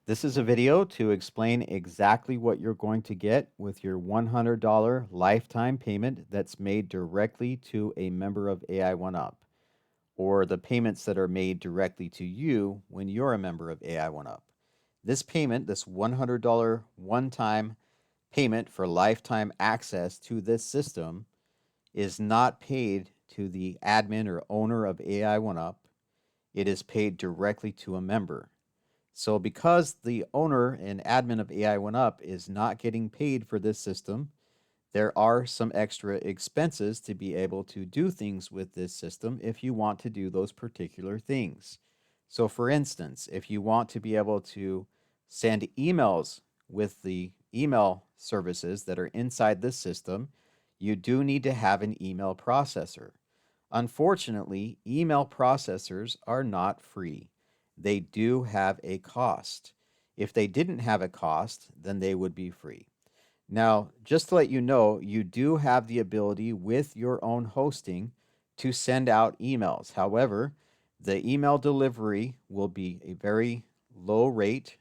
This is a video to explain exactly what you're going to get with your $100 lifetime payment that's made directly to a member of AI One Up, or the payments that are made directly to you when you're a member of AI One Up. This payment, this $100 one time payment for lifetime access to this system, is not paid to the admin or owner of AI One Up. It is paid directly to a member. So, because the owner and admin of AI One Up is not getting paid for this system, there are some extra expenses to be able to do things with this system if you want to do those particular things. So, for instance, if you want to be able to send emails with the email services that are inside this system, you do need to have an email processor. Unfortunately, email processors are not free. They do have a cost. If they didn't have a cost, then they would be free. Now, just to let you know, you do have the ability with your own hosting to send out emails. However, the email delivery will be a very low rate,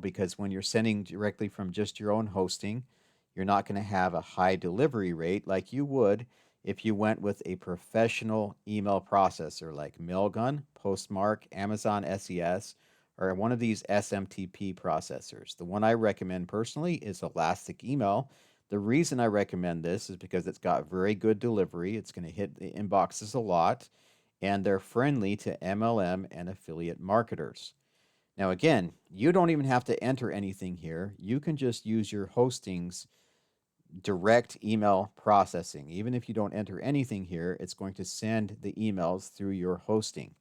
because when you're sending directly from just your own hosting, you're not going to have a high delivery rate like you would if you went with a professional email processor like Mailgun, Postmark, Amazon SES, or one of these SMTP processors. The one I recommend personally is Elastic Email. The reason I recommend this is because it's got very good delivery. It's going to hit the inboxes a lot, and they're friendly to MLM and affiliate marketers. Now, again, you don't even have to enter anything here. You can just use your hosting's direct email processing. Even if you don't enter anything here, it's going to send the emails through your hosting.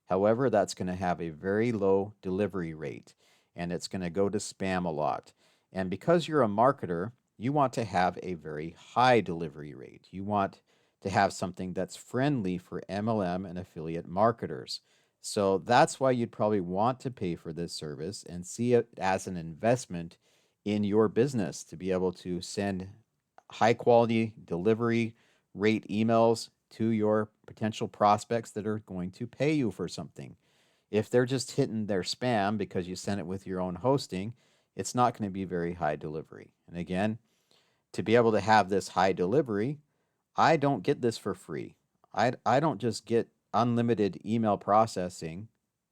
However, that's going to have a very low delivery rate and it's going to go to spam a lot. And because you're a marketer, you want to have a very high delivery rate. You want to have something that's friendly for MLM and affiliate marketers. So that's why you'd probably want to pay for this service and see it as an investment in your business to be able to send high quality delivery rate emails to your potential prospects that are going to pay you for something. If they're just hitting their spam because you sent it with your own hosting, it's not going to be very high delivery. And again, to be able to have this high delivery, I don't get this for free. I don't just get unlimited email processing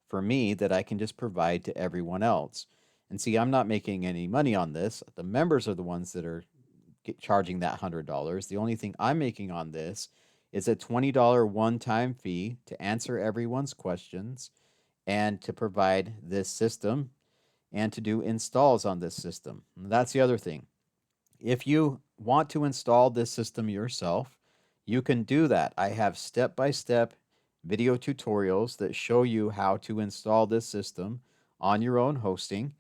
for me that I can just provide to everyone else. And see, I'm not making any money on this. The members are the ones that are charging that $100. The only thing I'm making on this is a $20 one time fee to answer everyone's questions and to provide this system and to do installs on this system. And that's the other thing. If you want to install this system yourself, you can do that. I have step by step video tutorials that show you how to install this system on your own hosting.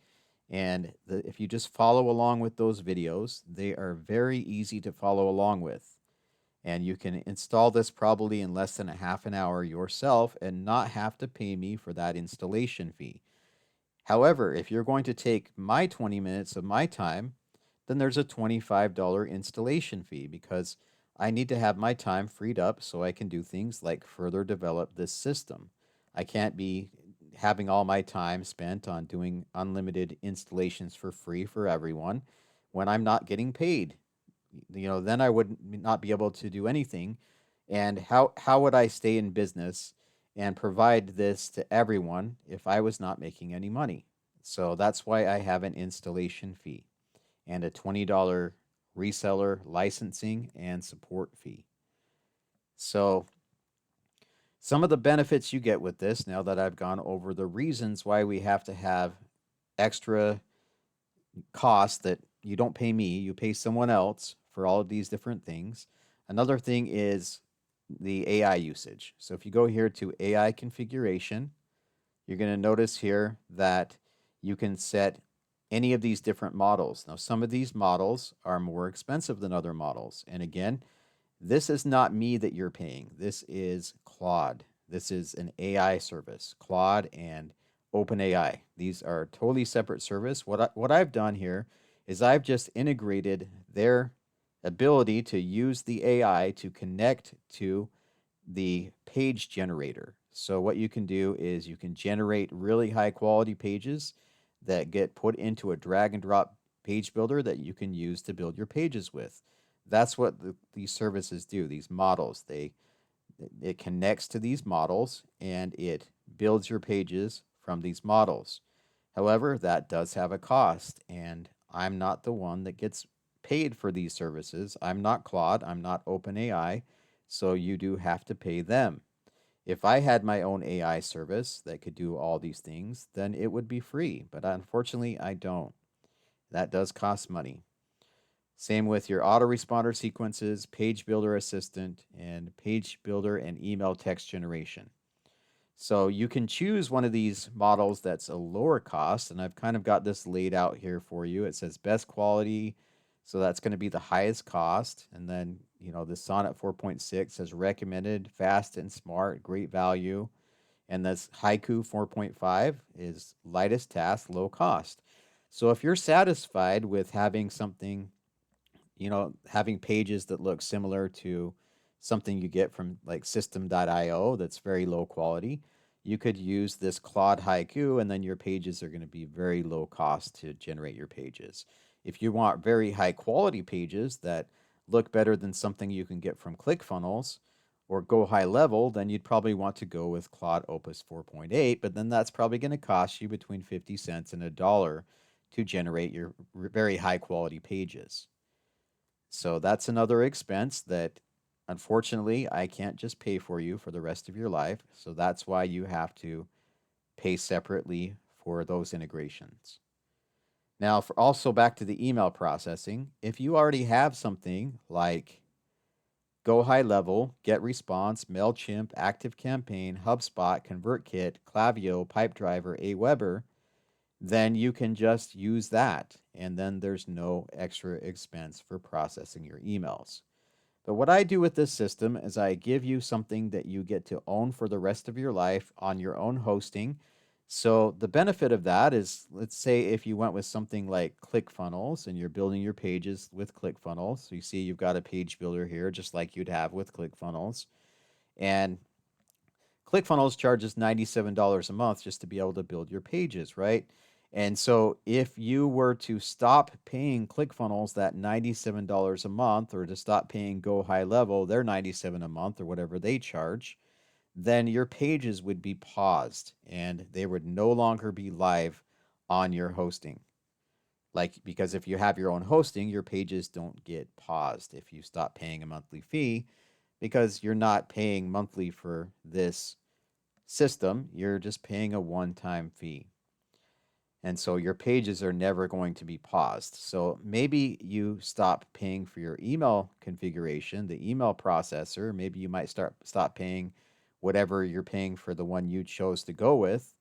And if you just follow along with those videos, they are very easy to follow along with. And you can install this probably in less than a half an hour yourself and not have to pay me for that installation fee. However, if you're going to take my 20 minutes of my time, then there's a $25 installation fee because I need to have my time freed up so I can do things like further develop this system. I can't be having all my time spent on doing unlimited installations for free for everyone when I'm not getting paid. Then I would not be able to do anything. And how would I stay in business and provide this to everyone if I was not making any money? So that's why I have an installation fee and a $20 reseller licensing and support fee. So, some of the benefits you get with this, now that I've gone over the reasons why we have to have extra costs that you don't pay me, you pay someone else for all of these different things. Another thing is the AI usage. So, if you go here to AI configuration, you're going to notice here that you can set any of these different models. Now, some of these models are more expensive than other models. And again, this is not me that you're paying. This is Claude. This is an AI service, Claude and OpenAI. These are totally separate service. What I've done here is I've just integrated their ability to use the AI to connect to the page generator. So what you can do is you can generate really high quality pages that get put into a drag and drop page builder that you can use to build your pages with. That's what these services do, these models. It connects to these models and it builds your pages from these models. However, that does have a cost, and I'm not the one that gets paid for these services. I'm not Claude, I'm not OpenAI, so you do have to pay them. If I had my own AI service that could do all these things, then it would be free, but unfortunately, I don't. That does cost money. Same with your autoresponder sequences, page builder assistant, and page builder and email text generation. So you can choose one of these models that's a lower cost, and I've kind of got this laid out here for you. It says best quality, so that's going to be the highest cost. And then, the Sonnet 4.6 says recommended, fast and smart, great value. And this Haiku 4.5 is lightest task, low cost. So if you're satisfied with having something, having pages that look similar to something you get from like system.io that's very low quality, you could use this Claude Haiku, and then your pages are going to be very low cost to generate your pages. If you want very high quality pages that look better than something you can get from ClickFunnels or go high level, then you'd probably want to go with Claude Opus 4.8, but then that's probably going to cost you between 50 cents and $1 to generate your very high quality pages. So that's another expense that unfortunately I can't just pay for you for the rest of your life. So that's why you have to pay separately for those integrations. Now, for also back to the email processing, if you already have something like Go High Level, GetResponse, MailChimp, ActiveCampaign, HubSpot, ConvertKit, Klaviyo, Pipedriver, Aweber, then you can just use that. And then there's no extra expense for processing your emails. But what I do with this system is I give you something that you get to own for the rest of your life on your own hosting. So the benefit of that is, let's say if you went with something like ClickFunnels and you're building your pages with ClickFunnels. So you see you've got a page builder here, just like you'd have with ClickFunnels. And ClickFunnels charges $97 a month just to be able to build your pages, right? And so if you were to stop paying ClickFunnels that $97 a month, or to stop paying Go High Level their $97 a month or whatever they charge, then your pages would be paused and they would no longer be live on your hosting. Because if you have your own hosting, your pages don't get paused if you stop paying a monthly fee, because you're not paying monthly for this system, you're just paying a one-time fee. And so your pages are never going to be paused. So maybe you stop paying for your email configuration, the email processor. Maybe you might stop paying whatever you're paying for the one you chose to go with.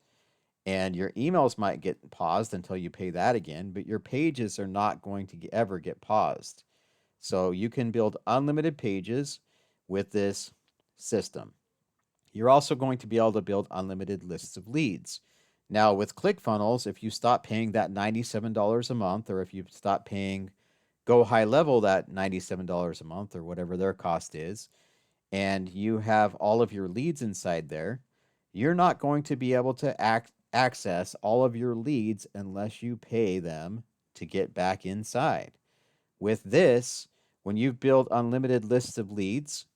And your emails might get paused until you pay that again, but your pages are not going to ever get paused. So you can build unlimited pages with this system. You're also going to be able to build unlimited lists of leads. Now, with ClickFunnels, if you stop paying that $97 a month, or if you stop paying Go High Level that $97 a month, or whatever their cost is, and you have all of your leads inside there, you're not going to be able to access all of your leads unless you pay them to get back inside. With this, when you've built unlimited lists of leads,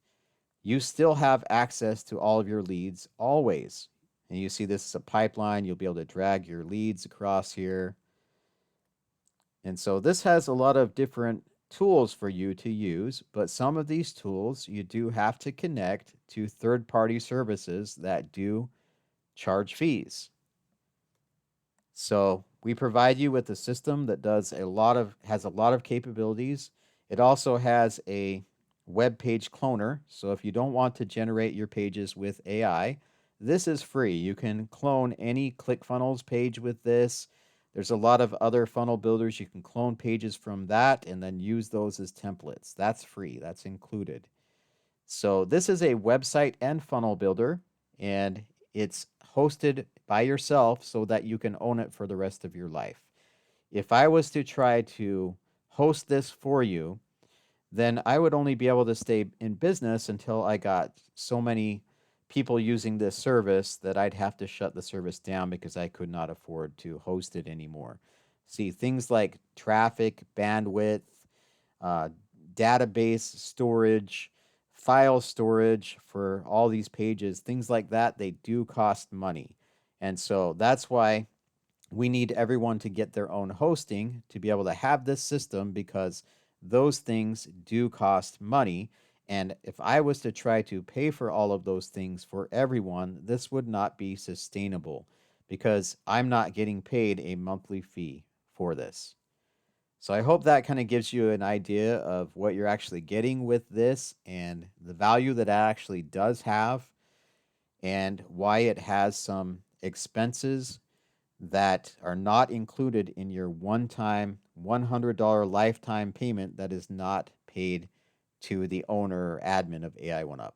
you still have access to all of your leads always. And you see this is a pipeline. You'll be able to drag your leads across here. And so this has a lot of different tools for you to use, but some of these tools you do have to connect to third-party services that do charge fees. So we provide you with a system that has a lot of capabilities. It also has a web page cloner. So if you don't want to generate your pages with AI, this is free. You can clone any ClickFunnels page with this. There's a lot of other funnel builders. You can clone pages from that and then use those as templates. That's free. That's included. So this is a website and funnel builder, and it's hosted by yourself so that you can own it for the rest of your life. If I was to try to host this for you, then I would only be able to stay in business until I got so many people using this service that I'd have to shut the service down because I could not afford to host it anymore. See, things like traffic, bandwidth, uh, database storage, file storage for all these pages, things like that, they do cost money. And so that's why we need everyone to get their own hosting to be able to have this system because those things do cost money. And if I was to try to pay for all of those things for everyone, this would not be sustainable because I'm not getting paid a monthly fee for this. So I hope that kind of gives you an idea of what you're actually getting with this and the value that it actually does have and why it has some expenses that are not included in your one time $100 lifetime payment that is not paid to the owner or admin of AI1Up.